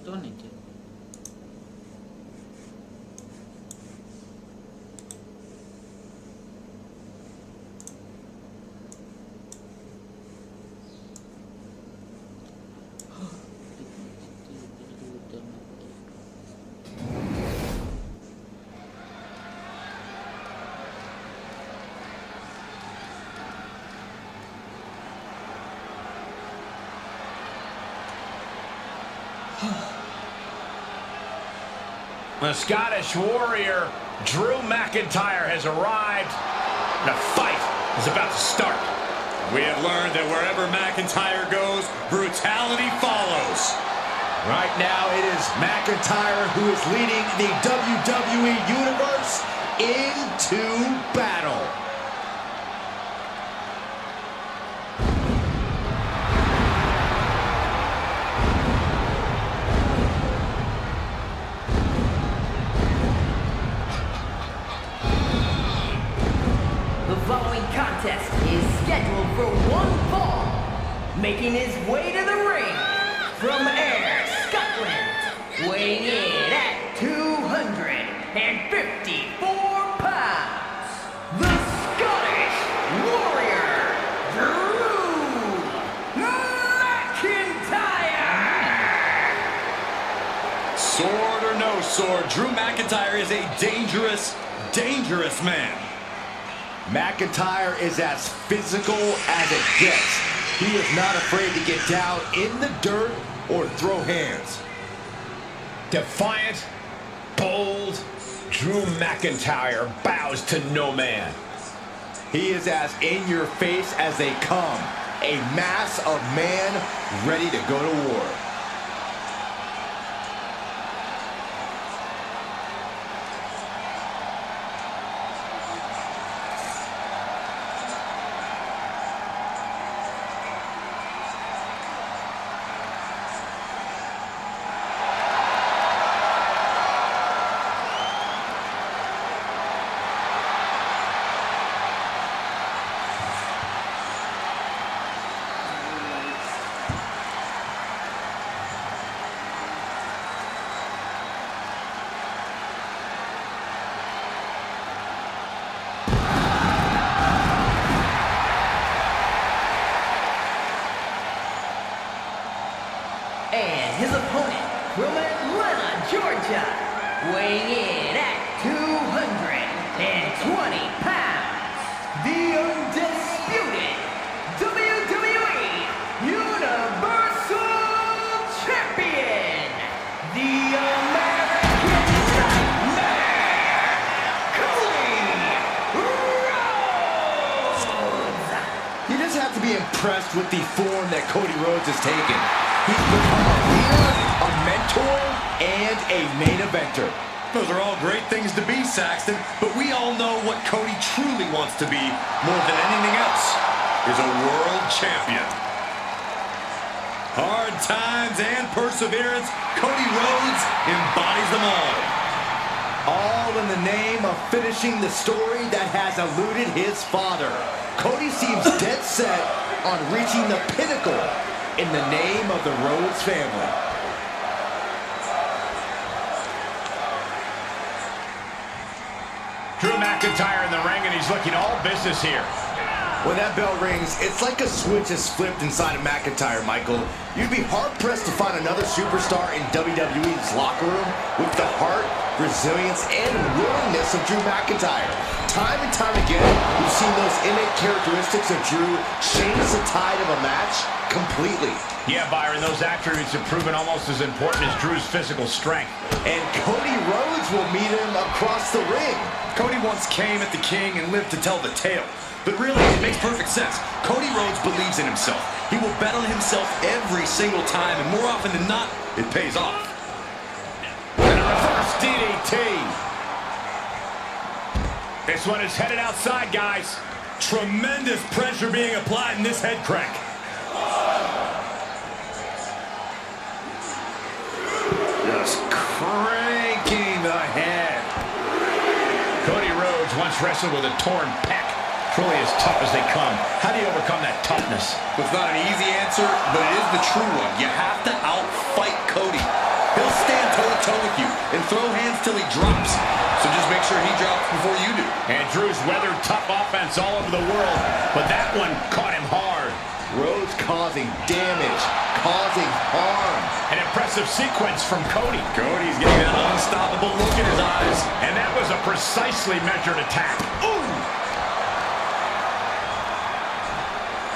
jatuh nih cuy. The Scottish warrior, Drew McIntyre, has arrived. The fight is about to start. We have learned that wherever McIntyre goes, brutality follows. Right now, it is McIntyre who is leading the WWE Universe into battle. The following contest is scheduled for one fall. Making his way to the ring from Ayr, Scotland, weighing in at 254 pounds, the Scottish Warrior, Drew McIntyre! Sword or no sword, Drew McIntyre is a dangerous, dangerous man. McIntyre is as physical as it gets. He is not afraid to get down in the dirt or throw hands. Defiant, bold, Drew McIntyre bows to no man. He is as in your face as they come. A mass of man ready to go to war. And his opponent from Atlanta, Georgia, weighing in at 220 pounds, the undisputed WWE Universal Champion, the American Nightmare, Cody Rhodes! You just have to be impressed with the form that Cody Rhodes has taken. He's become a leader, a mentor, and a main eventer. Those are all great things to be, Saxton, but we all know what Cody truly wants to be more than anything else is a world champion. Hard times and perseverance, Cody Rhodes embodies them all. All in the name of finishing the story that has eluded his father. Cody seems dead set on reaching the pinnacle in the name of the Rhodes family. Drew McIntyre in the ring, and he's looking all business here. When that bell rings, it's like a switch is flipped inside of McIntyre, Michael. You'd be hard-pressed to find another superstar in WWE's locker room with the heart, resilience, and willingness of Drew McIntyre. Time and time again, we've seen those innate characteristics of Drew change the tide of a match completely. Yeah, Byron, those attributes have proven almost as important as Drew's physical strength. And Cody Rhodes will meet him across the ring. Cody once came at the King and lived to tell the tale. But really, it makes perfect sense. Cody Rhodes believes in himself. He will bet on himself every single time, and more often than not, it pays off. And a reverse DDT. This one is headed outside, guys. Tremendous pressure being applied in this head crank. Just cranking the head. Cody Rhodes once wrestled with a torn pec. Truly as tough as they come. How do you overcome that toughness? It's not an easy answer, but it is the true one. You have to outfight Cody. He'll stand toe-to-toe with you and throw hands till he drops. So just make sure he drops before you do. And Drew's weathered tough offense all over the world, but that one caught him hard. Rhodes causing damage, causing harm. An impressive sequence from Cody. Cody's getting that unstoppable look in his eyes. And that was a precisely measured attack. Ooh!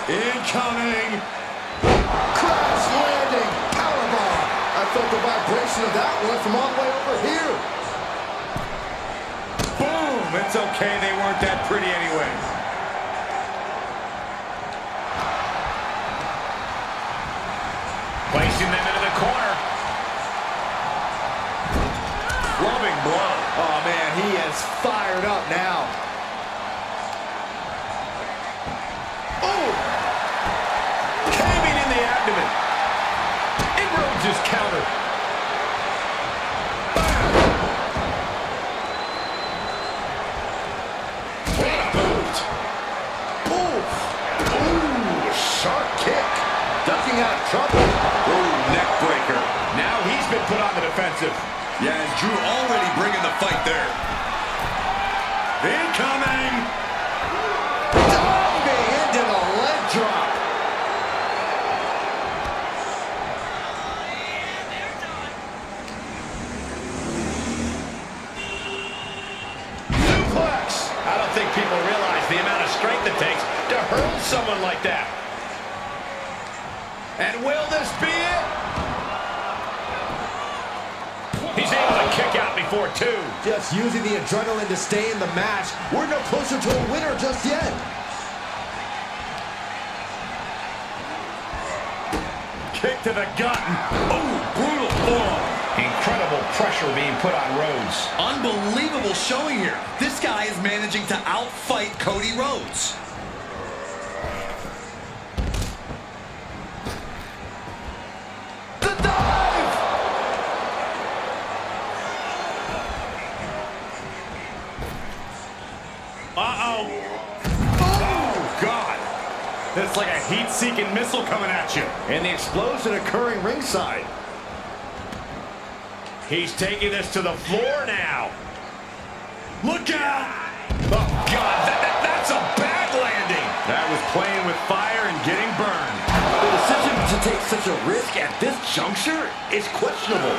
Incoming! Crash landing, powerbomb. I felt the vibration of that one from all the way over here. Boom! It's okay, they weren't that pretty anyway. Placing them into the corner. Clubbing blow. Oh man, he is fired up now. Oh! Caving in the abdomen. And Rhodes is countered. What a boot. Oof. Ooh, sharp kick. Ducking out of trouble. Ooh, neck breaker. Now he's been put on the defensive. Yeah, and Drew already bringing the fight there. Incoming! Diving into the leg drop. Suplex. I don't think people realize the amount of strength it takes to hurl someone like that. And will this be it? He's able to kick out before two. Just using the adrenaline to stay in the match. We're no closer to a winner just yet. Kick to the gut. Oh, brutal forearm. Incredible pressure being put on Rhodes. Unbelievable showing here. This guy is managing to outfight Cody Rhodes. The dive! Uh-oh. Oh, God. That's like a heat-seeking missile coming at you. And the explosion occurring ringside. He's taking this to the floor now. Look out! Oh, God, that's a bad landing. That was playing with fire and getting burned. The decision to take such a risk at this juncture is questionable.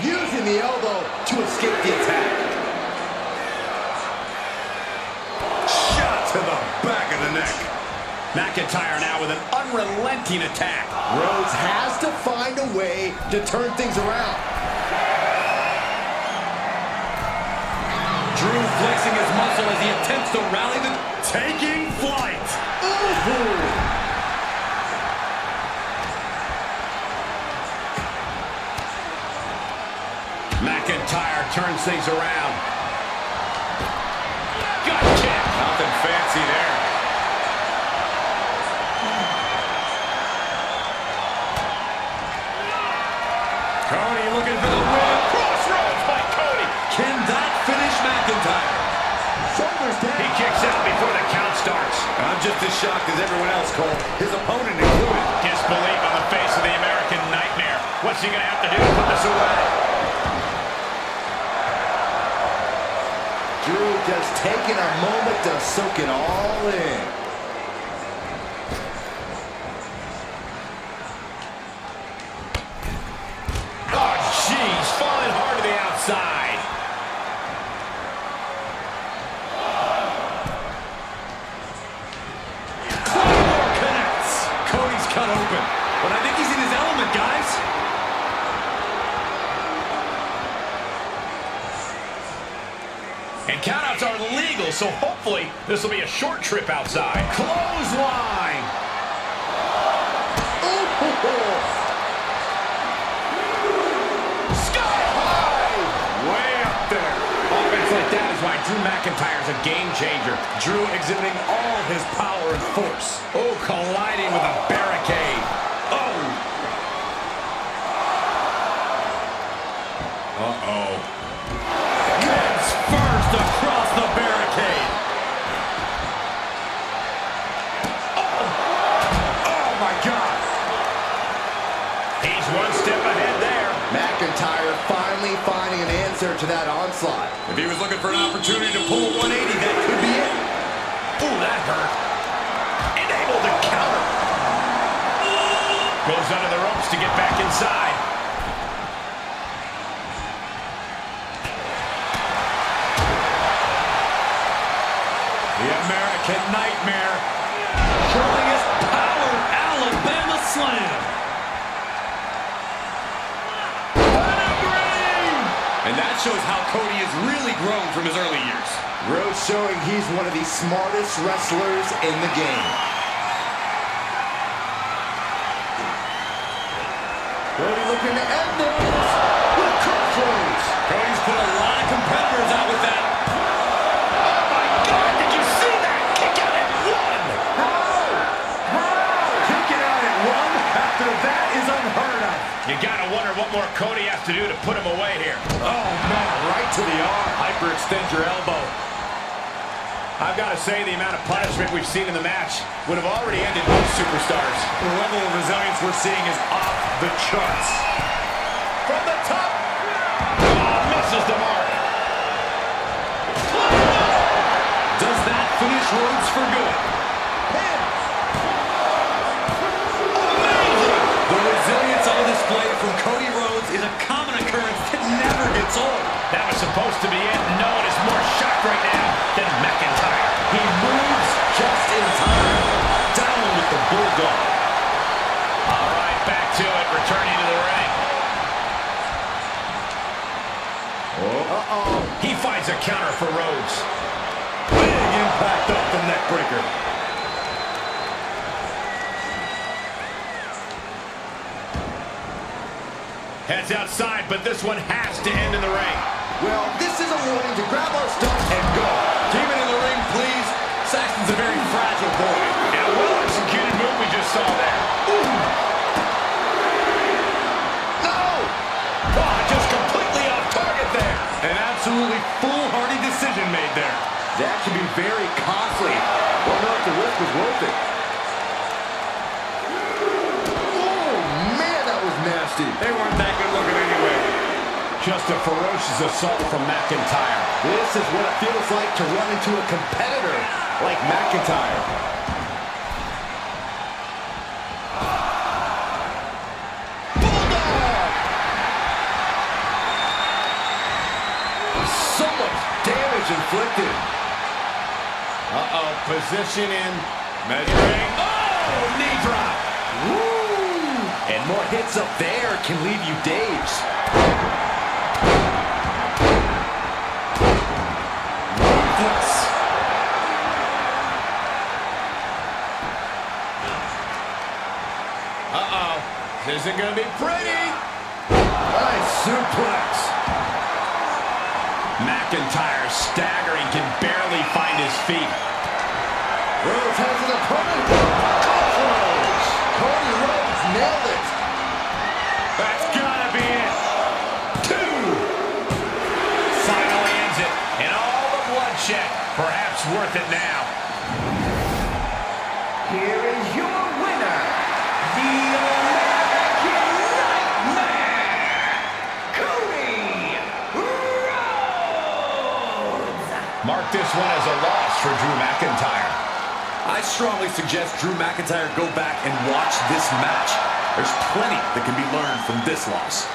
Using the elbow to escape the attack. Shot to the back of the neck. McIntyre now with an unrelenting attack. Rhodes has to find a way to turn things around. Drew flexing his muscle as he attempts to rally the... Taking flight. Ooh. McIntyre turns things around. Gut kick. Nothing fancy there. Cody looking for the win. Crossroads by Cody. Can that finish McIntyre? Shoulders down. He kicks out before the count starts. I'm just as shocked as everyone else, Cole. His opponent included. Disbelief on the face of the American Nightmare. What's he going to have to do to put this away? Drew just taking a moment to soak it all in. Oh, jeez. Falling hard to the outside. Claymore connects. Cody's cut open. But I think he's in his element, guys. And countouts are legal, so hopefully this will be a short trip outside. Clothesline. Sky high! Way up there. Offense like that is why Drew McIntyre's a game changer. Drew exhibiting all his power and force. Oh, colliding with a barricade. Oh. Uh-oh. Heads first across the barricade. Oh. Oh, my McIntyre finally finding an answer to that onslaught. If he was looking for an opportunity to pull a 180, that could be it. Ooh, that hurt. And able to counter. Goes under the ropes to get back inside. The American Nightmare showing his power. Alabama Slam. And that shows how Cody has really grown from his early years. Rhodes showing he's one of the smartest wrestlers in the game. Cody looking to end this with crossroads. Cody's put a lot of competitors out with that. Oh my God, did you see that? Kick out at one. Kicking out at one after that is unheard of. You gotta wonder what more Cody has to do to put him away here. Oh man, right to the arm. Hyperextend your elbow. I've got to say, the amount of punishment we've seen in the match would have already ended most superstars. The level of resilience we're seeing is off the charts. From the top. Oh, misses the mark. Does that finish Rhodes for good? Pin. Amazing. The resilience on display from Cody Rhodes is a common occurrence that never gets old. That was supposed to be it. No one is more shocked right now than McIntyre. He moves just in time. Down with the bulldog. All right, back to it. Returning to the ring. He finds a counter for Rhodes. Big impact off the neck breaker. Heads outside, but this one has to end in the ring. Well, this is a warning to grab our stuff and go. Keep it in the ring, please. Saxton's a very fragile boy. And a well-executed move we just saw there. No! Oh, just completely off target there. An absolutely foolhardy decision made there. That can be very costly. Don't know if the risk was worth it. Oh, man, that was nasty. They weren't that good looking anyway. Just a ferocious assault from McIntyre. This is what it feels like to run into a competitor like McIntyre. Bulldog! So much damage inflicted. Position in. Measuring. Oh, knee drop. Woo! And more hits up there can leave you dazed. This isn't going to be pretty. Nice suplex. McIntyre staggering, can barely find his feet. Rhodes has an opponent. Crossroads. Cody Rhodes nailed it. That's got to be it. 2. Finally ends it. And all the bloodshed, perhaps worth it now. Here is your winner, the American Nightmare, Cody Rhodes. Mark this one as a loss for Drew McIntyre. I strongly suggest Drew McIntyre go back and watch this match. There's plenty that can be learned from this loss.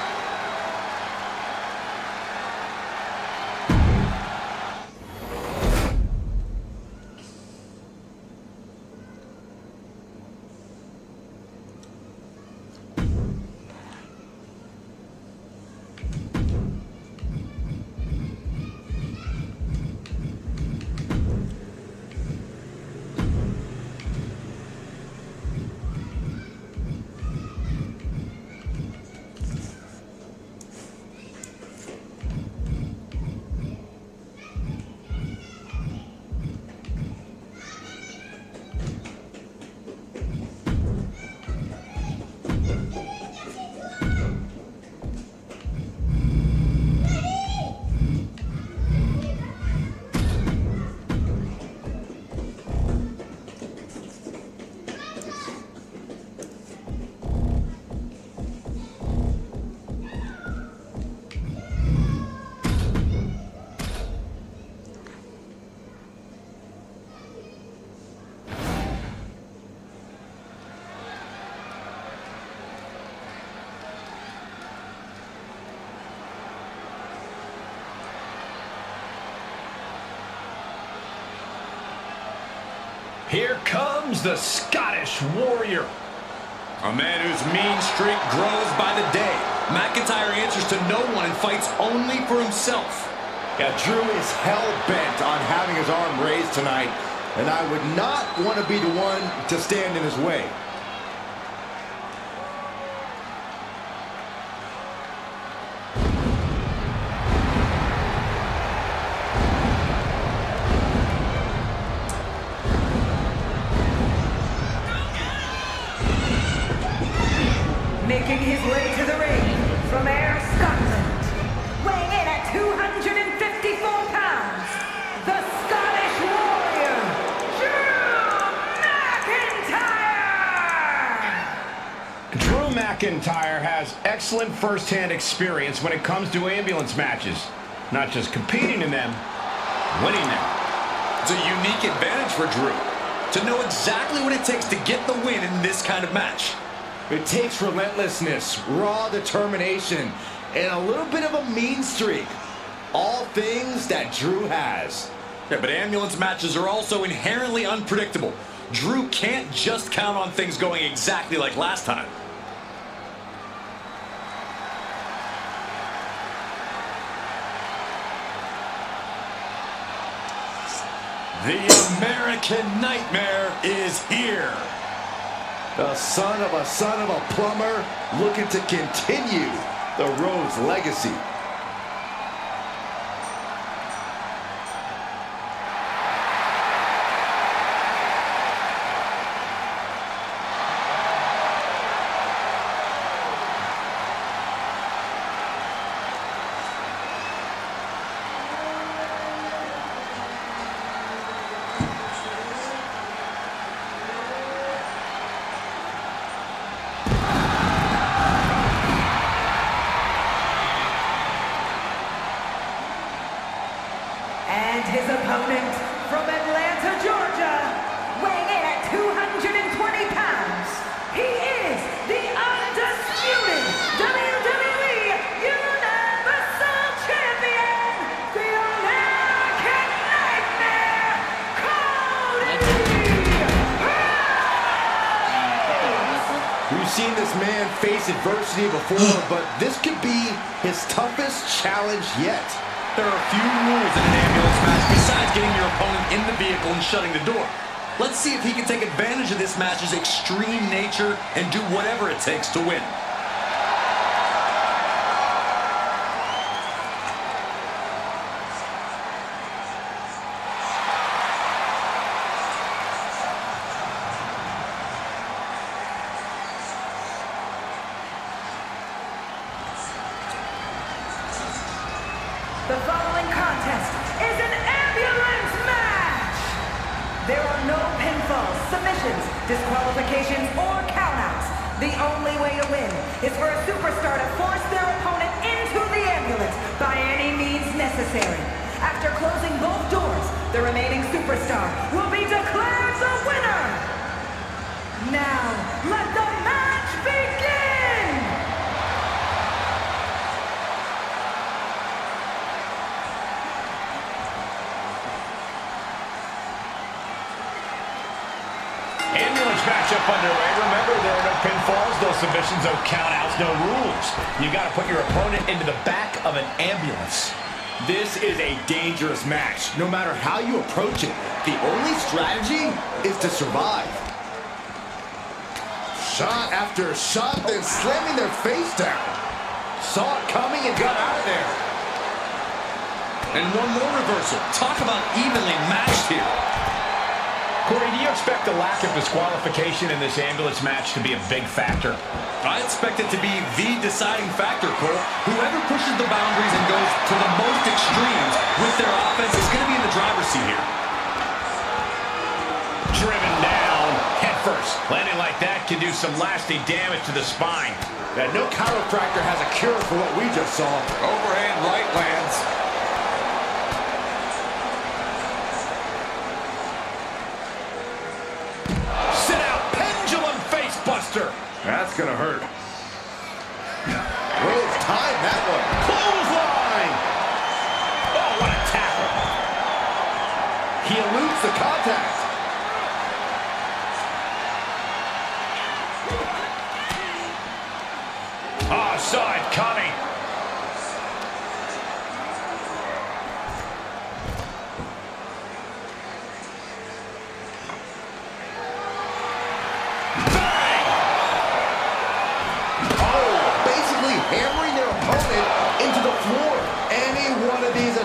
Here comes the Scottish Warrior. A man whose mean streak grows by the day. McIntyre answers to no one and fights only for himself. Yeah, Drew is hell-bent on having his arm raised tonight, and I would not want to be the one to stand in his way. Making his way to the ring from Ayr, Scotland, weighing in at 254 pounds, the Scottish Warrior, Drew McIntyre! Drew McIntyre has excellent first-hand experience when it comes to ambulance matches. Not just competing in them, winning them. It's a unique advantage for Drew to know exactly what it takes to get the win in this kind of match. It takes relentlessness, raw determination, and a little bit of a mean streak. All things that Drew has. Yeah, but ambulance matches are also inherently unpredictable. Drew can't just count on things going exactly like last time. The American Nightmare is here. The son of a plumber looking to continue the Rhodes legacy. And his opponent from Atlanta, Georgia, weighing in at 220 pounds, he is the undisputed WWE Universal Champion, the American Nightmare, Cody! We've seen this man face adversity before, but this could be his toughest challenge yet. There are a few rules in an ambulance match besides getting your opponent in the vehicle and shutting the door. Let's see if he can take advantage of this match's extreme nature and do whatever it takes to win. The following contest is an ambulance match! There are no pinfalls, submissions, disqualifications, or countouts. The only way to win is for a superstar to force their opponent into the ambulance by any means necessary. After closing both doors, the remaining superstar will be declared the winner! Now, let the match begin! Ambulance matchup underway. Remember, there are no pinfalls, no submissions, no countouts, no rules. You got to put your opponent into the back of an ambulance. This is a dangerous match. No matter how you approach it, the only strategy is to survive. Shot after shot, then slamming their face down. Saw it coming and got out of there. And one more reversal. Talk about evenly matched here. Corey, do you expect the lack of disqualification in this ambulance match to be a big factor? I expect it to be the deciding factor, Cole. Whoever pushes the boundaries and goes to the most extremes with their offense is going to be in the driver's seat here. Driven down, head first. Landing like that can do some lasting damage to the spine. Yeah, no chiropractor has a cure for what we just saw. Overhand right lands. That's gonna hurt. Rhodes timed that one. Clothesline! Oh, what a tackle. He eludes the contact.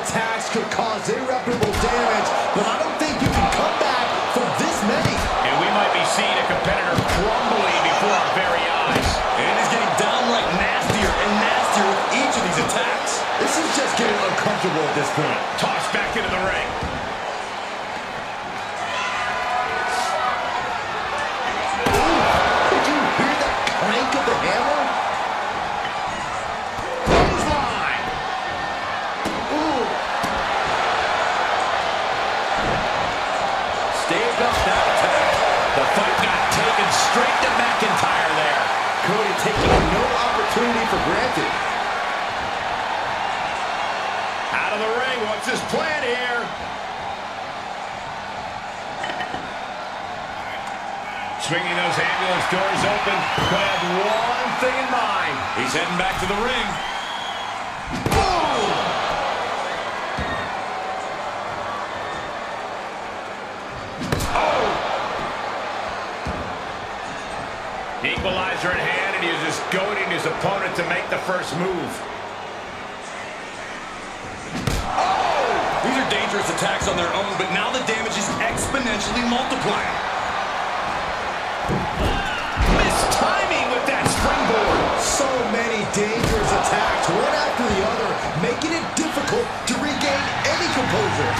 attacks could cause irreparable damage, but I don't think you can come back from this many. And we might be seeing a competitor crumbling before our very eyes. And it's getting downright nastier and nastier with each of these attacks. This is just getting uncomfortable at this point. Tossed back into the ring. Did you hear that clank of the hammer? Clothesline. Ooh. Staved off that attack. The fight got taken straight to McIntyre there. Cody taking no opportunity for granted. Out of the ring. What's his plan here? Swinging those ambulance doors open. Could have one thing in mind. He's heading back to the ring. Boom! Oh! Equalizer in hand, and he is just goading his opponent to make the first move. These are dangerous attacks on their own, but now the damage is exponentially multiplying. Mistiming with that springboard. So many dangerous attacks, one after the other, making it difficult to regain any composure.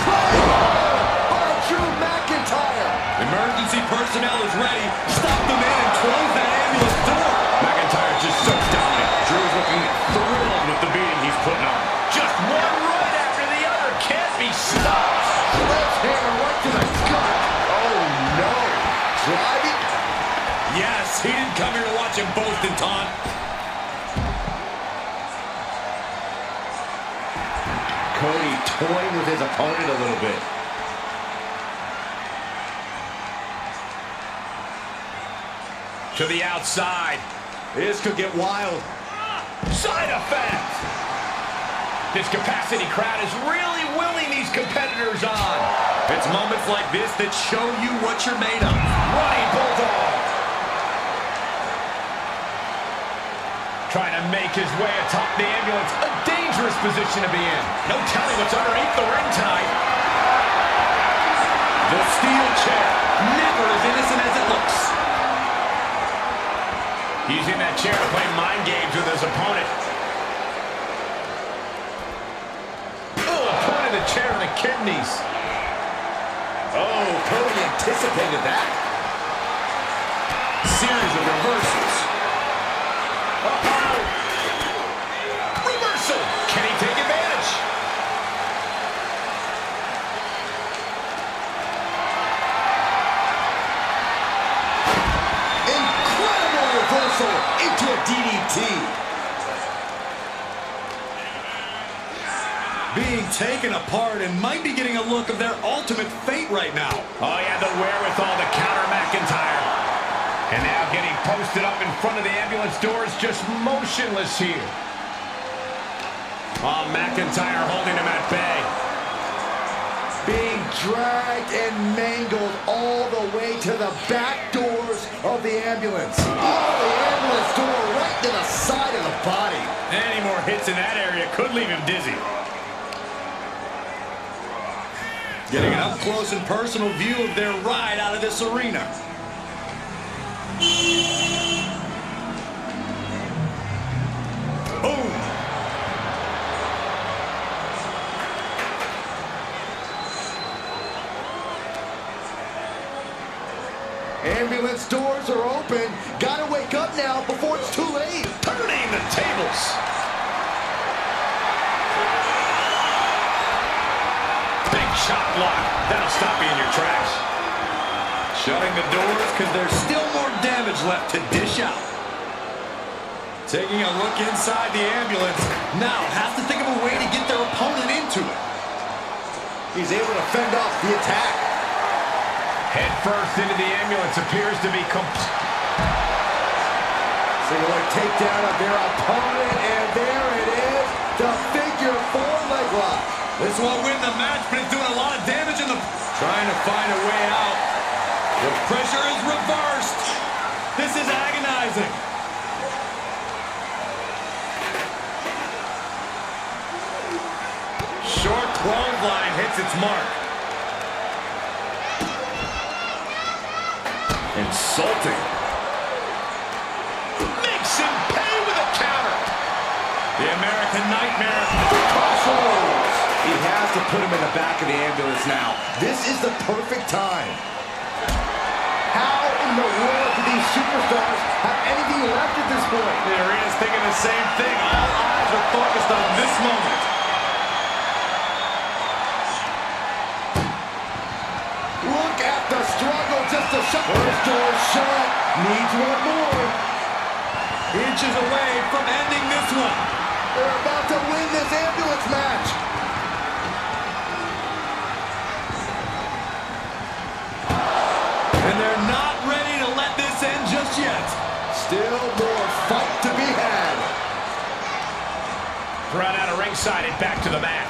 Drew McIntyre. Emergency personnel is ready. Stop the man and close that ambulance door. McIntyre just so dominant. Drew's looking thrilled with the beating he's putting on. Just one right after the other. Can't be stopped. Sledgehammer right to the gut. Oh no. Driving. Yes, he didn't come here to watch him boast and taunt. Cody toying with his opponent a little bit. To the outside. This could get wild. Side effect. This capacity crowd is really willing these competitors on. It's moments like this that show you what you're made of. Running Bulldog. Trying to make his way atop the ambulance. A dangerous position to be in. No telling what's underneath the ring tonight. The steel chair, never as innocent as it looks. Using that chair to play mind games with his opponent. Oh, pointed the chair in the kidneys. Oh, Cody anticipated that. Series of reversals. Uh-oh. Reversal. Can he take advantage? Incredible reversal into a DDT. Being taken apart and might be getting a look of their ultimate fate right now. Oh, he had the wherewithal to counter McIntyre. And now getting posted up in front of the ambulance doors, just motionless here. Oh, McIntyre holding him at bay. Being dragged and mangled all the way to the back doors of the ambulance. Oh, the ambulance door right to the side of the body. Any more hits in that area could leave him dizzy. Getting an up-close and personal view of their ride out of this arena. Boom! Ambulance doors are open. Gotta wake up now before it's too late. Turning the tables. Big shot block. That'll stop you in your tracks. Shutting the doors because there's still more damage left to dish out. Taking a look inside the ambulance. Now has to think of a way to get their opponent into it. He's able to fend off the attack. Head first into the ambulance appears to be complete. Singular takedown of their opponent, and there it is. The figure four leg lock. This won't win the match, but it's doing a lot of damage in the... Trying to find a way out. The pressure is reversed. This is agonizing. Short clothesline hits its mark. Insulting. Makes him pay with a counter. The American Nightmare. Crossroads. He has to put him in the back of the ambulance now. This is the perfect time. How in the world do these superstars have anything left at this point? The arena's thinking the same thing. All eyes are focused on this moment. Look at the struggle just to shut. First door shut. Needs one more. Inches away from ending this one. They're about to win this ambulance match. And they're not ready to let this end just yet. Still more fight to be had. Brought out of ringside and back to the mat.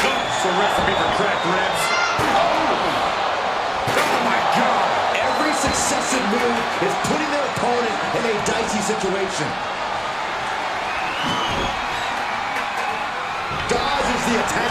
It's a recipe for cracked ribs. Oh my God! Every successive move is putting their opponent in a dicey situation. Dodges the attack.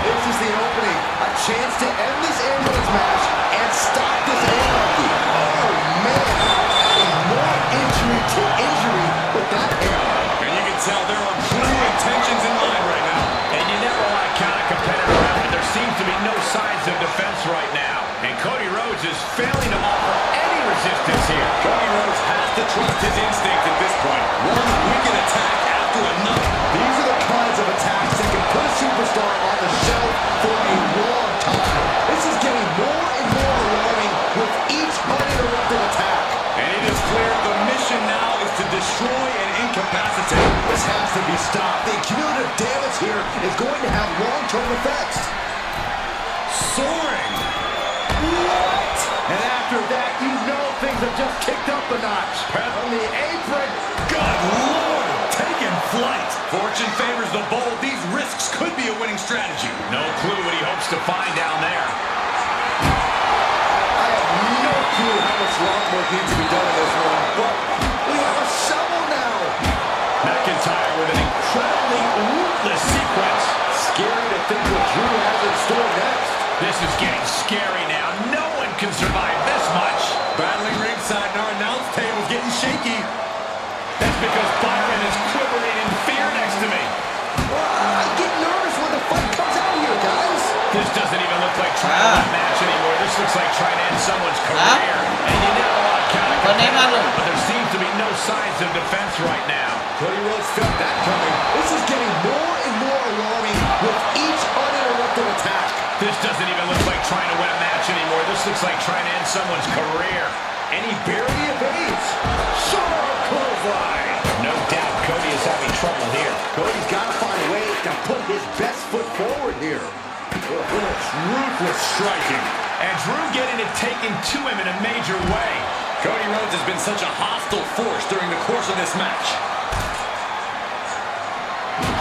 This is the opening. A chance to end this ambulance match and stop this anarchy. Oh man! Adding more injury to injury with that arrow. And you can tell there are true intentions in mind right now. And you never want to count a competitor out, but there seems to be no signs of defense right now. And Cody Rhodes is failing to offer any resistance here. Cody Rhodes has to trust his instinct at this point. One wicked attack after another. These are the kinds of attacks that can put a superstar on the shelf for a long time. This is getting more and more alarming with each uninterrupted attack. And it is clear the mission now is to destroy and incapacitate. This has to be stopped. The cumulative damage here is going to have long-term effects. Soaring. What? And after that, you know things have just kicked up a notch. On the apron. Good Lord. Taking flight. Fortune favors the bold. These risks could be a winning strategy. No clue what he hopes to find down there. I have no clue how much long work needs to be done in this one, but we have a shovel now. McIntyre with an incredibly ruthless sequence. Scary to think what Drew has in store next. This is getting scary now. No one can survive this much. Battling ringside and our announce table's getting shaky. That's because Byron is quivering in fear next to me. I get nervous when the fight comes out here, guys. This doesn't even look like trying to win a match anymore. This looks like trying to end someone's career. And you never want to count a competitor, but there seems to be no signs of defense right now. Cody Rhodes felt that coming. This is getting more and more alarming with each uninterrupted attack. This doesn't even look like trying to win a match anymore. This looks like trying to end someone's career. And he barely evades. Short clothesline. No doubt Cody is having trouble here. Cody's got to find a way to put his best foot forward here. Ruthless striking. And Drew getting it taken to him in a major way. Cody Rhodes has been such a hostile force during the course of this match.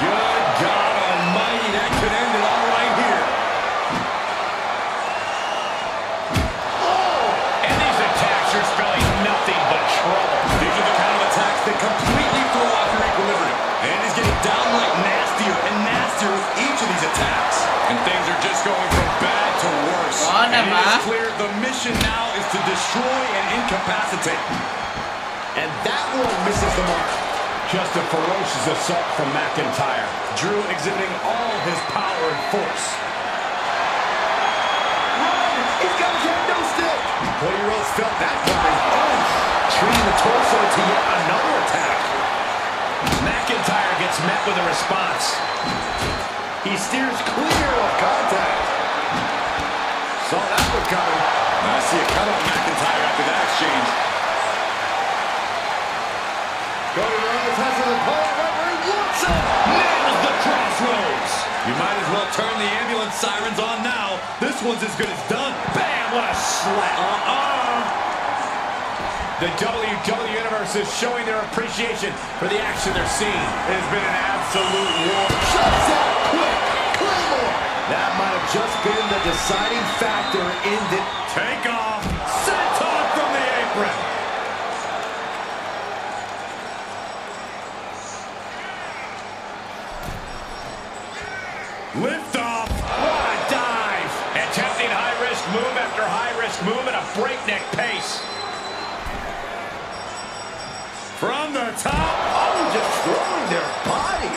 Good God Almighty, that could end it all right here. And these attacks are spelling nothing but trouble. These are the kind of attacks that completely throw off your equilibrium. And he's getting downright nastier and nastier with each of these attacks. And things are just going from bad to worse. And it is clear the mission now is to destroy and incapacitate. And that one misses the mark. Just a ferocious assault from McIntyre. Drew exhibiting all his power and force. Run! He's got his head no stick! Cody Rhodes felt that coming. Oh, treating the torso to yet another attack. McIntyre gets met with a response. He steers clear of contact. Saw that one coming. I see a cut on McIntyre after that exchange. Cody Rhodes has his opponent right where he wants him. Nails the crossroads. You might as well turn the ambulance sirens on now. This one's as good as done. Bam! What a slap. The WWE Universe is showing their appreciation for the action they're seeing. It has been an absolute war. Shuts out quick. Claymore. That might have just been the deciding factor in the Take off. Senton from the apron. Lift off. What a dive. Attempting high-risk move after high-risk move at a breakneck pace. From the top. Oh, destroying their body.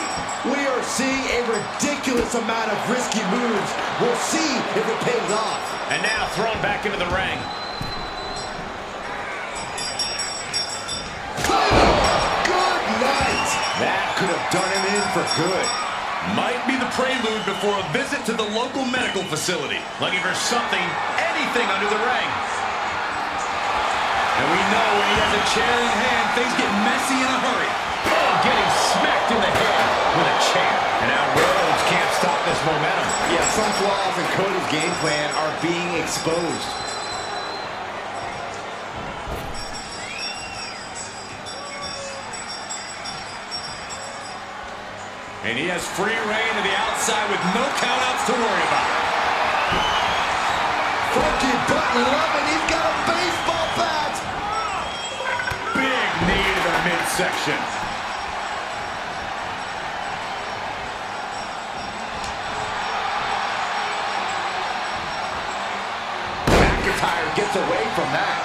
We are seeing a ridiculous amount of risky moves. We'll see if it pays off. And now thrown back into the ring. Good night. That could have done him in for good. Might be the prelude before a visit to the local medical facility. Looking for something, anything under the ring. And we know when he has a chair in hand, things get messy in a hurry. Oh, getting smacked in the head with a chair. And now Rhodes can't stop this momentum. Yeah, some flaws in Cody's game plan are being exposed. And he has free reign to the outside with no countouts to worry about. Funky button loving, he's got a baseball bat. Big knee to the midsection. McIntyre gets away from that.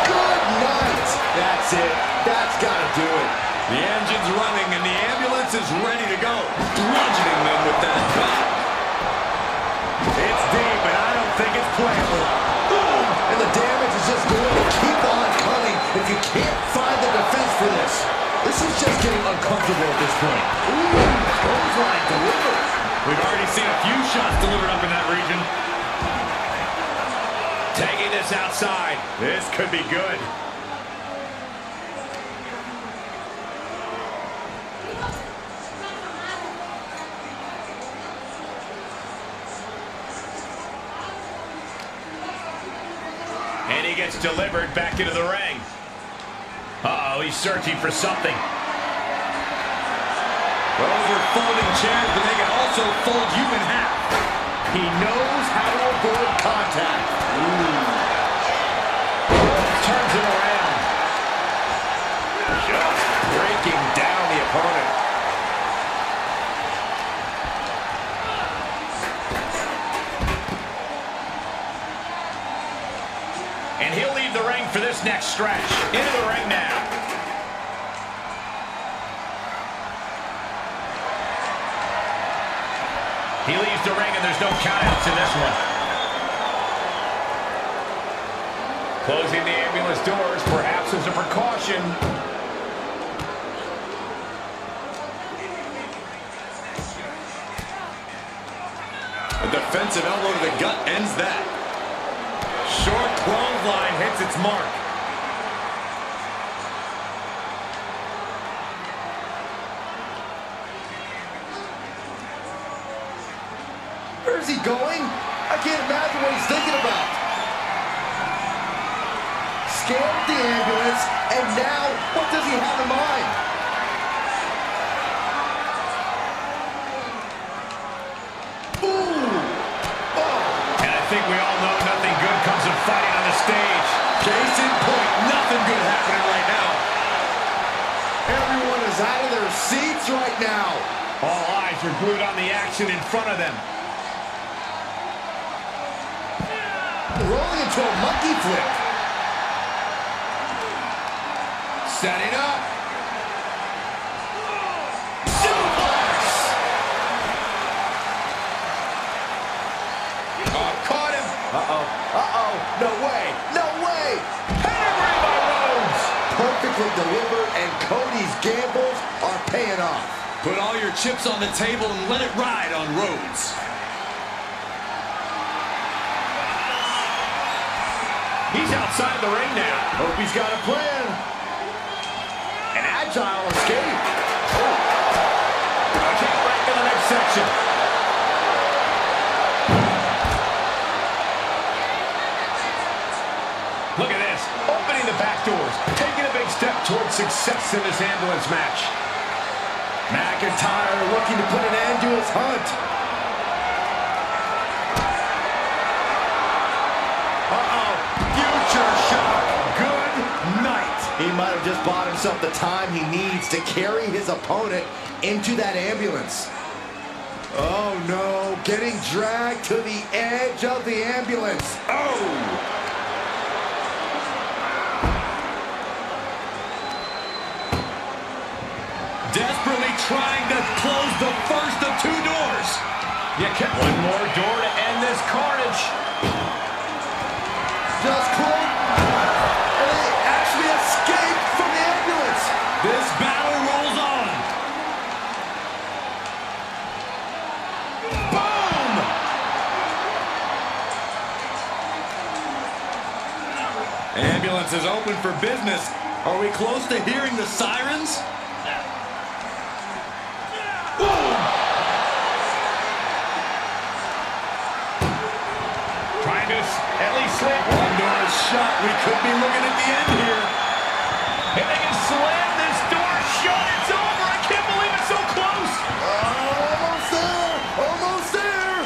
Good night. That's it. That's got to do it. The engine's running and the ambulance is ready to go. Bludgeoning them with that bat. It's deep, and I don't think it's playable. Boom! And the damage is just going to keep on coming if you can't find the defense for this. This is just getting uncomfortable at this point. Ooh, clothesline delivered. We've already seen a few shots delivered up in that region. Taking this outside. This could be good. And he gets delivered back into the ring. Uh-oh, he's searching for something. Those are folding chairs, but they can also fold you in half. He knows how to avoid contact. Turns it around. Just breaking down the opponent. And he'll leave the ring for this next stretch. Into the ring now. He leaves the ring and there's no countouts in this one. Closing the ambulance doors, perhaps as a precaution. A defensive elbow to the gut ends that. Short clothesline hits its mark. Where's he going? I can't imagine what he's thinking about. Scaled the ambulance, and now what does he have in mind? Ooh! Oh! And I think we all know nothing good comes of fighting on the stage. Case in point, nothing good happening right now. Everyone is out of their seats right now. All eyes are glued on the action in front of them. Rolling into a monkey flip. Setting up. Suplex! Oh, caught him. Uh-oh. Uh-oh. No way. No way. Pedigree by Rhodes. Perfectly delivered, and Cody's gambles are paying off. Put all your chips on the table and let it ride on Rhodes. He's outside the ring now. Hope he's got a plan. An agile escape. Kick right to the next section. Look at this. Opening the back doors. Taking a big step towards success in this ambulance match. McIntyre looking to put an end to his hunt. Uh-oh. Future shock. Good night. He might have just bought himself the time he needs to carry his opponent into that ambulance. Oh no, getting dragged to the edge of the ambulance. Oh! Desperately trying to close the first of two doors. One more door to end this carnage. Just close. And they actually escaped from the ambulance. This battle rolls on. Boom! Ambulance is open for business. Are we close to hearing the sirens? At least slam. One door is shut. We could be looking at the end here. If they can slam this door shut, it's over. I can't believe it's so close. Almost there. Almost there.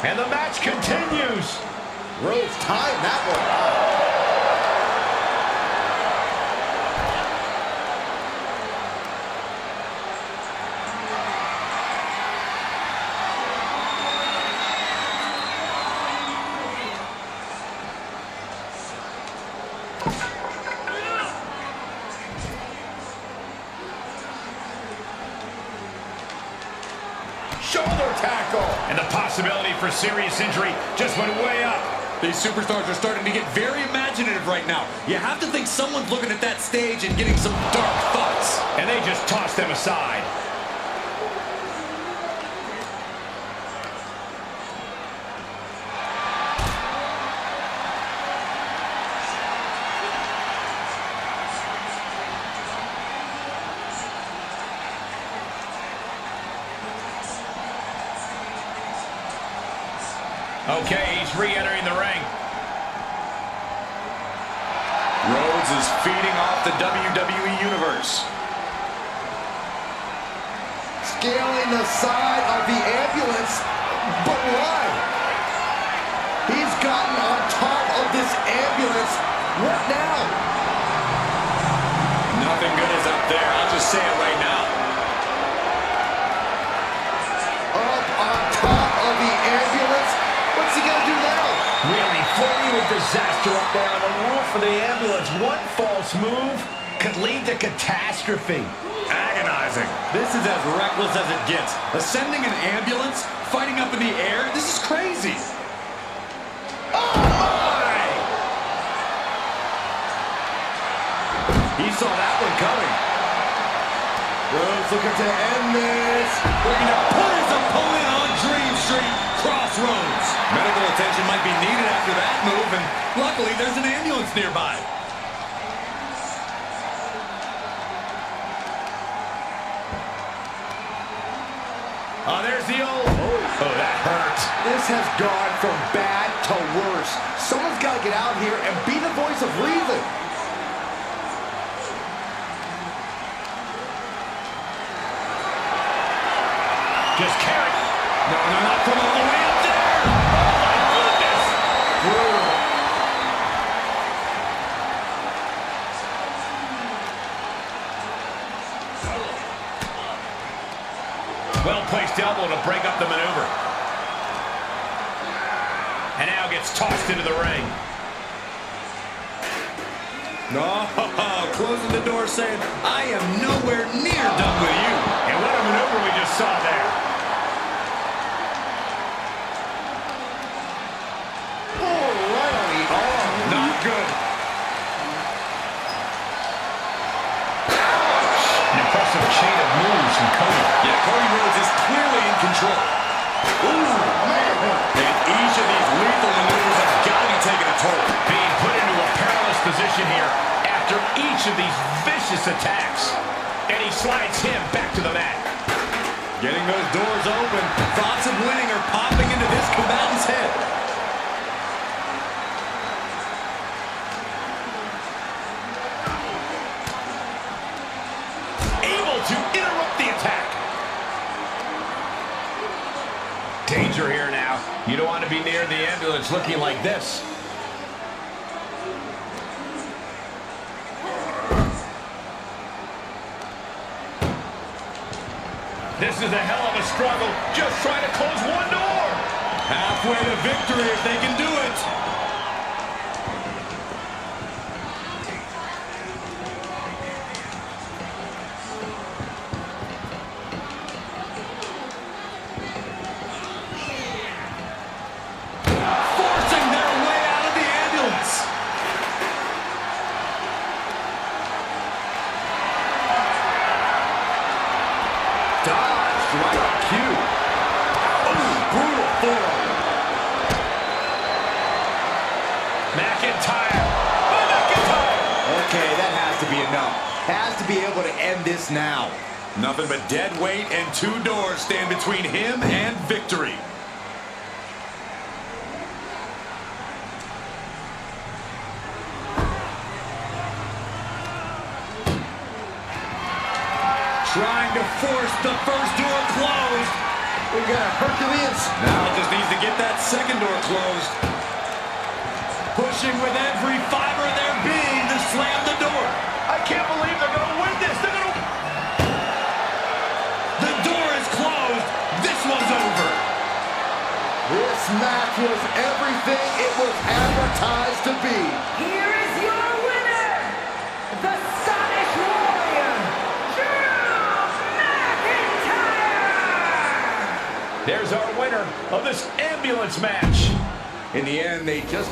And the match continues. Rhodes timed that one. Shoulder tackle. And the possibility for serious injury just went way up. These superstars are starting to get very imaginative right now. You have to think someone's looking at that stage and getting some dark thoughts. And they just tossed them aside. Okay, he's re-entering the ring. Rhodes is feeding off the WWE Universe. Scaling the side of the ambulance, but why? He's gotten on top of this ambulance. What now? Nothing good is up there. I'll just say it right now. Up on top of the ambulance. What's he gonna do now? Really flirting with disaster up there on the roof of the ambulance. One false move could lead to catastrophe. Agonizing. This is as reckless as it gets. Ascending an ambulance, fighting up in the air, this is crazy. Oh my! He saw that one coming. Rhodes looking to end this. Looking to put his opponent on Dream Street. Crossroads. Medical attention might be needed after that move, and luckily there's an ambulance nearby. Oh, there's the old... Oh, that hurt. This has gone from bad to worse. Someone's got to get out here and be the voice of reason. Just carry. No, not from all the way up there. Oh, my goodness. Brutal. the maneuver. And now gets tossed into the ring. Oh, closing the door saying, I am nowhere near done with you. And what a maneuver we just saw there. Oh, right on the arm. Not good. An impressive chain of moves from Cody. Yeah, Cody Rhodes is clearly in control. Ooh, man. And each of these lethal maneuvers have got to be taking a toll. Being put into a perilous position here after each of these vicious attacks. And he slides him back to the mat. Getting those doors open. Thoughts of winning are popping into this combatant's head. Able to interrupt the attack. Danger here now. You don't want to be near the ambulance looking like this. This is a hell of a struggle, just trying to close one door. Halfway to victory if they can do it. Forcing their way out of the ambulance. Dodged right on cue. Oh, brutal forearm. McIntyre. Oh, McIntyre. Okay, that has to be enough. Has to be able to end this now. Nothing but dead weight and two doors stand between him and victory. Trying to force the first door closed. We got Hercules. Now just needs to get that second door closed. Pushing with every fiber of their being to slam the door. I can't believe they're going to win this. They're going to... The door is closed. This one's over. This match was everything it was advertised to be. Here is your winner, the Scottish Warrior, Drew McIntyre! There's our winner of this ambulance match. In the end, they just...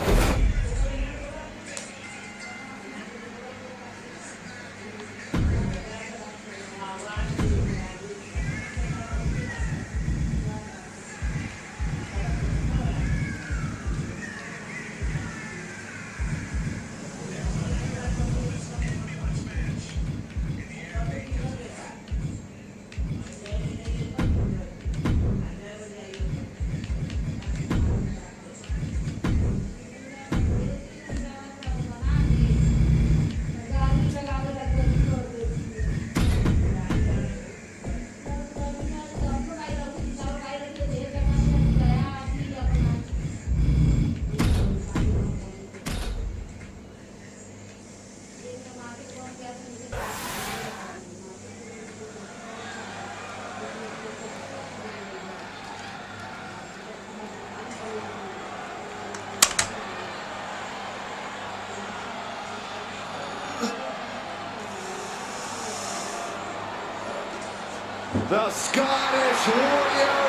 The Scottish Warrior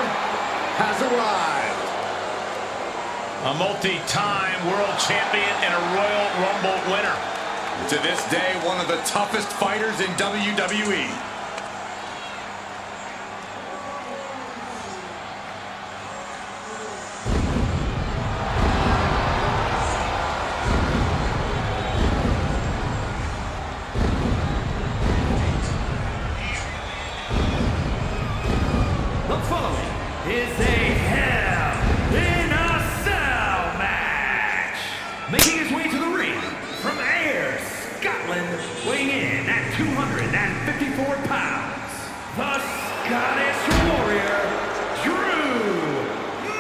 has arrived. A multi-time world champion and a Royal Rumble winner. To this day, one of the toughest fighters in WWE. The following is a Hell in a Cell match. Making his way to the ring from Ayr, Scotland, weighing in at 254 pounds, the Scottish Warrior, Drew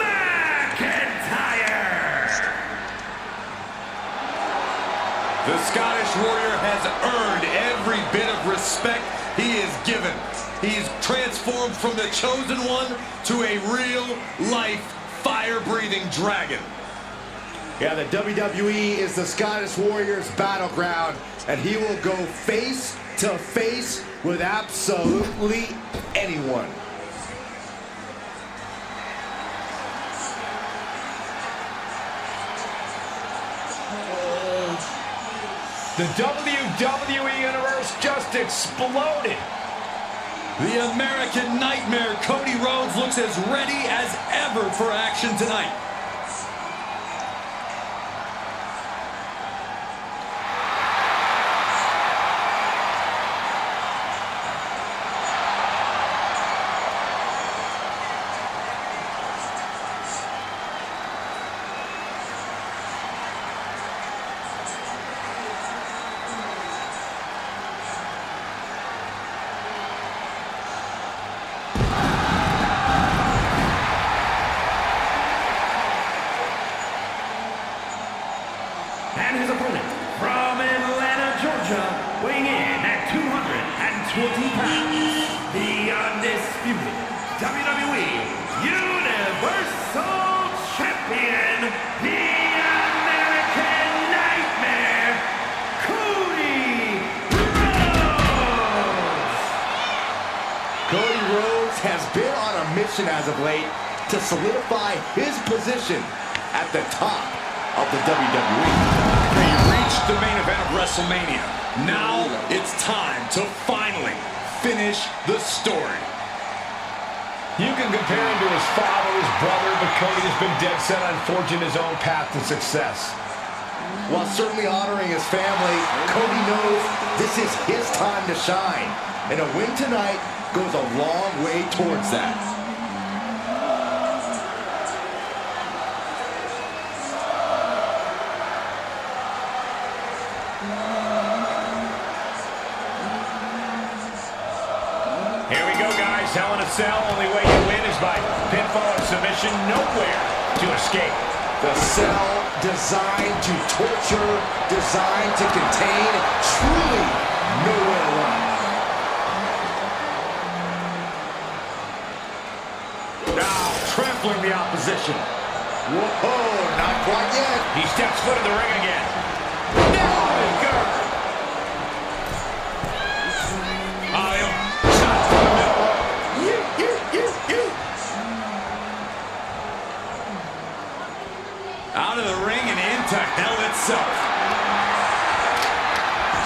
McIntyre. The Scottish Warrior has earned every bit of respect he is given. He's transformed from the chosen one to a real-life, fire-breathing dragon. Yeah, the WWE is the Scottish Warriors' battleground, and he will go face to face with absolutely anyone. The WWE Universe just exploded. The American Nightmare, Cody Rhodes, looks as ready as ever for action tonight. And his opponent from Atlanta, Georgia, weighing in at 220 pounds, the undisputed WWE Universal Champion, the American Nightmare, Cody Rhodes! Cody Rhodes has been on a mission as of late to solidify his position at the top of the WWE. They reached the main event of WrestleMania. Now it's time to finally finish the story. You can compare him to his father, his brother, but Cody has been dead set on forging his own path to success. While certainly honoring his family, Cody knows this is his time to shine. And a win tonight goes a long way towards that. Here we go, guys. Hell in a Cell. Only way you win is by pinfall or submission. Nowhere to escape. The cell designed to torture, designed to contain, truly nowhere to run. Now trampling the opposition. Whoa, not quite yet. He steps foot in the ring again. Now milkar. Shot from the middle. Out of the ring and into hell itself.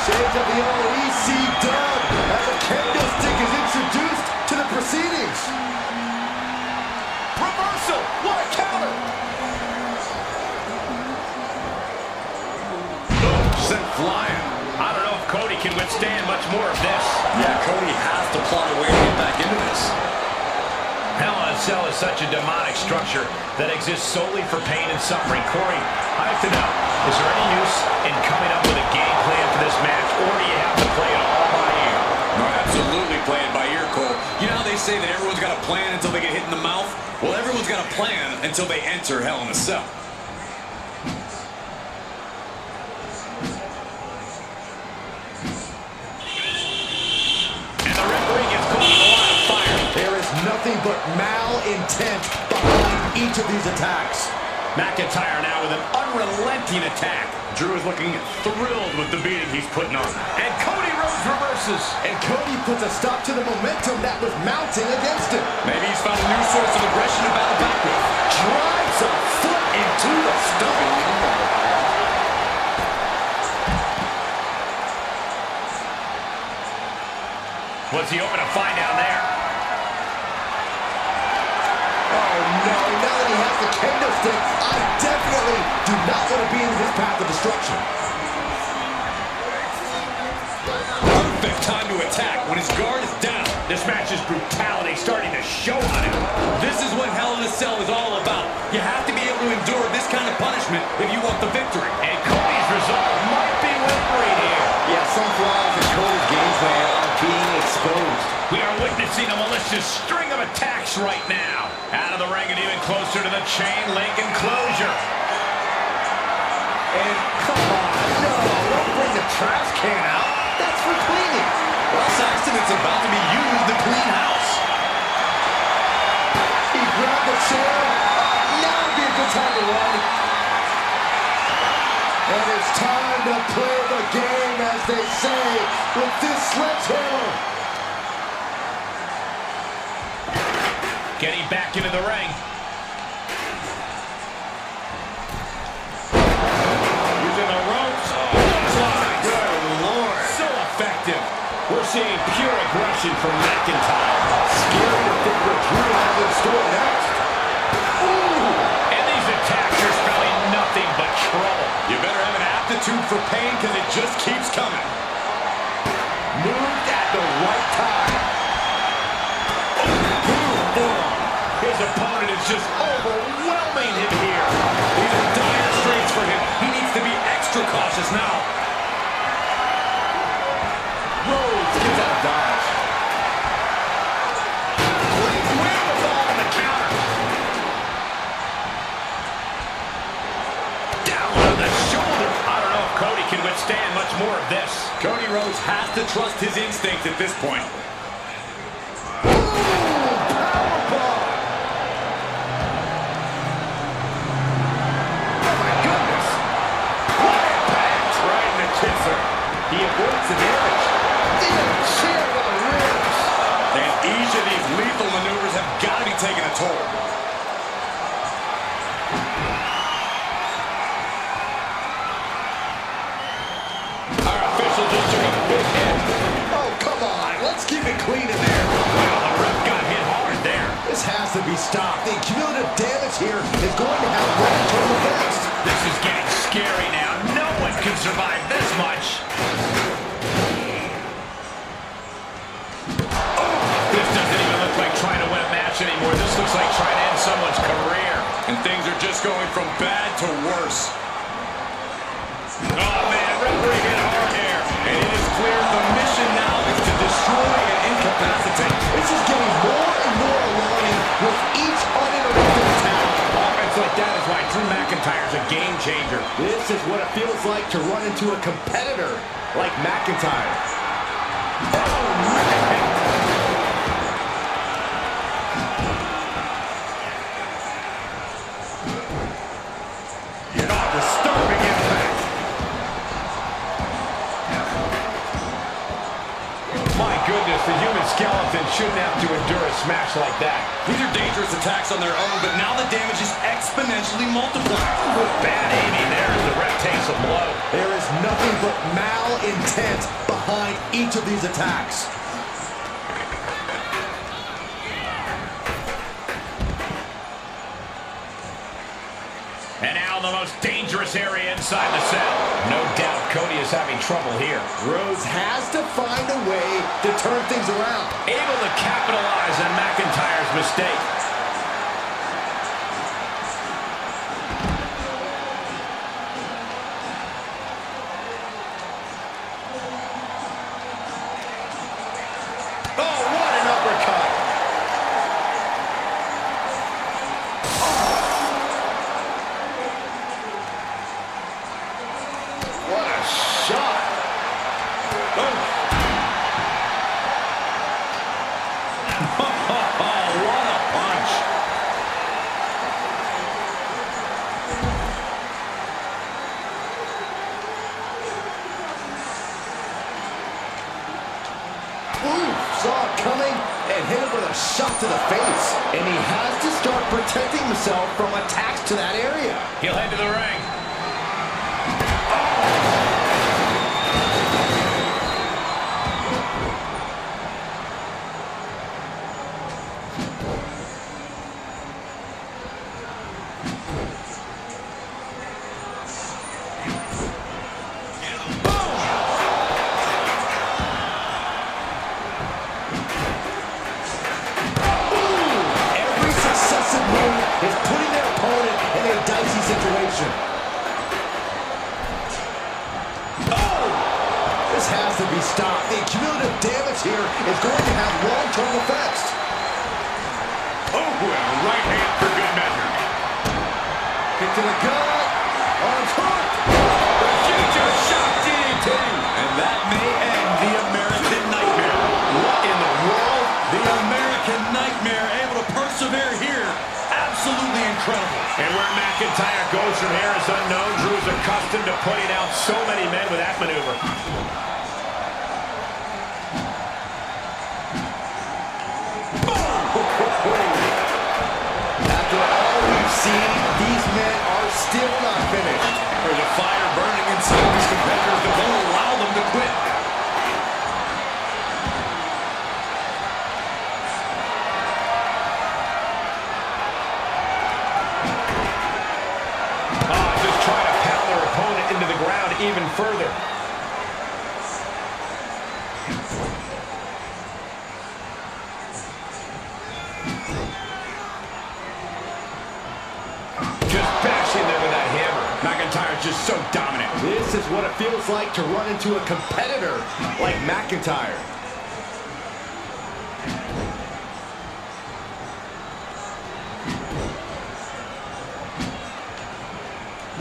Shades of the old EC dub as a candlestick is introduced to the proceedings. Reversal. What a counter. Boom, sent flying. I don't know if Cody can withstand much more of this. Yeah, Cody has to plot a way to get back into this. Hell in a Cell is such a demonic structure that exists solely for pain and suffering. Corey, I have to know, is there any use in coming up with a game plan for this match, or do you have to play it all by ear? No, absolutely play it by ear, Cole. You know how they say that everyone's got a plan until they get hit in the mouth? Well, everyone's got a plan until they enter Hell in a Cell. And the referee gets caught in the line of fire. There is nothing but malintent behind each of these attacks. McIntyre now with an unrelenting attack. Drew is looking thrilled with the beating he's putting on. And Cody Rhodes reverses. And Cody puts a stop to the momentum that was mounting against him. Maybe he's found a new source of aggression to battle back with. Drives a foot into the stomach. What's he hoping to find down there? Oh no, now that he has the candlestick, I definitely do not want to be in his path of destruction. Perfect time to attack when his guard is down. This match's brutality starting to show on him. This is what Hell in a Cell is all about. You have to be able to endure this kind of punishment if you want the victory. And Cody's resolve might be wavering here. Yeah, some flaws in Cody's game plan are being exposed. We are witnessing a malicious string of attacks right now. Out of the ring and even closer to the chain link enclosure. And come on, no, don't bring the trash can out. That's for cleaning. Well, Saxton that's about to be used to clean house. He grabbed the chair. Now would be a good time to run. And it's time to play the game, as they say, with this sledgehammer. Getting back into the ring. Using the ropes. Good Lord. So effective. We're seeing pure aggression from McIntyre. Scary to think what Drew has in store next. Ooh. And these attacks are spelling nothing but trouble. You better have an aptitude for pain because it just keeps coming. Moved at the right time. His opponent is just overwhelming him here. These are dire straits for him. He needs to be extra cautious now. Rhodes gets out of dodge. Great wherewithal on the counter. Down on the shoulder. I don't know if Cody can withstand much more of this. Cody Rhodes has to trust his instincts at this point. He avoids the damage. Chair to the ribs. And each of these lethal maneuvers have got to be taking a toll. Our official just took a big hit. Oh, come on. Let's keep it clean in there. Well, the ref got hit hard there. This has to be stopped. The cumulative damage here is going to have long-term effects. This is getting scary now. No one can survive this much. This doesn't even look like trying to win a match anymore. This looks like trying to end someone's career. And things are just going from bad to worse. Oh, man, referee hit hard here. And it is clear the mission now is to destroy and incapacitate. This is getting more and more alarming with each uninterrupted attack. Offense like that is why Drew McIntyre's a game changer. This is what it feels like to run into a competitor like McIntyre. Oh, man. Disturbing impact. My goodness, the human skeleton shouldn't have to endure a smash like that. These are dangerous attacks on their own, but now the damage is exponentially multiplied. Bad aiming there as the ref takes a blow. There is nothing but malintent behind each of these attacks. And now the most dangerous area inside the cell. No doubt Cody is having trouble here. Rhodes has to find a way to turn things around. Able to capitalize on McIntyre's mistake. Oh, what an uppercut. What a shot. What a punch. Saw it coming and hit him with a shot to the face. And he has to start protecting himself from attacks to that area. He'll head to the ring. Every successive move is putting their opponent in a dicey situation. Oh! This has to be stopped. The cumulative damage here is going to have long-term effects. Oh, and a right hand for good measure. Kick to the gut. Arms hooked. The future shock DDT. And that may end the American Nightmare. What McIntyre goes from here as unknown. Drew is accustomed to putting out so many men with that maneuver. After all we've seen, these men are still not finished. There's a fire burning inside these competitors that won't allow them to quit. Just trying to pound their opponent into the ground even further. Just bashing them with that hammer. McIntyre's just so dominant. This is what it feels like to run into a competitor like McIntyre.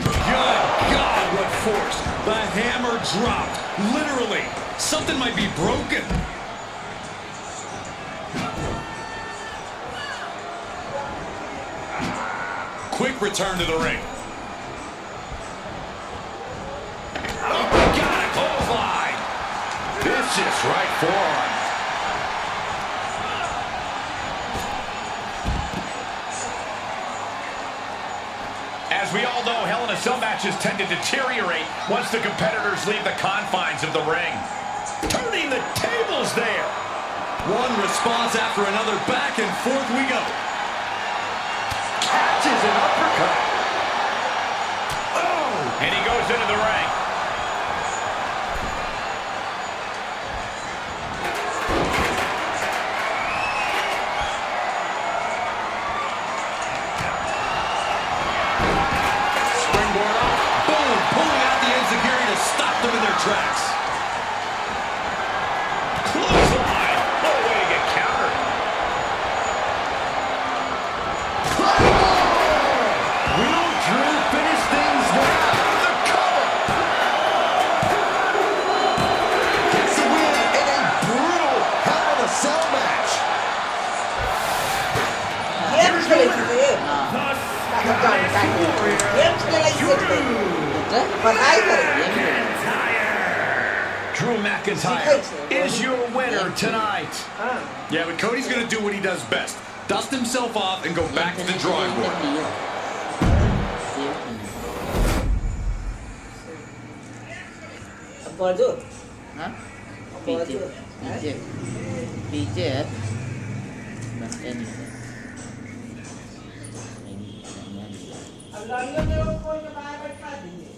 Good God, what force. The hammer dropped. Literally. Something might be broken. Quick return to the ring. Oh, got a clothesline. Vicious right forearm. As we all know, Hell in a Cell matches tend to deteriorate once the competitors leave the confines of the ring. Turning the tables there. One response after another. Back and forth we go. Catches an uppercut. Oh! And he goes into the ring. Springboard up. Boom! Pulling out the enziguri to stop them in their tracks. Clothesline. What a way to get countered. Will Drew finish things now? The cover. Gets the win in a brutal Hell in a Cell match. Drew McIntyre is your winner tonight. Yeah, but Cody's going to do what he does best. Dust himself off and go back to the drawing board. Apa tu? Ha? Apa tu? Pijat. Pijat. Macam ni. Ini. Abang ni dia pun ke mana tadi?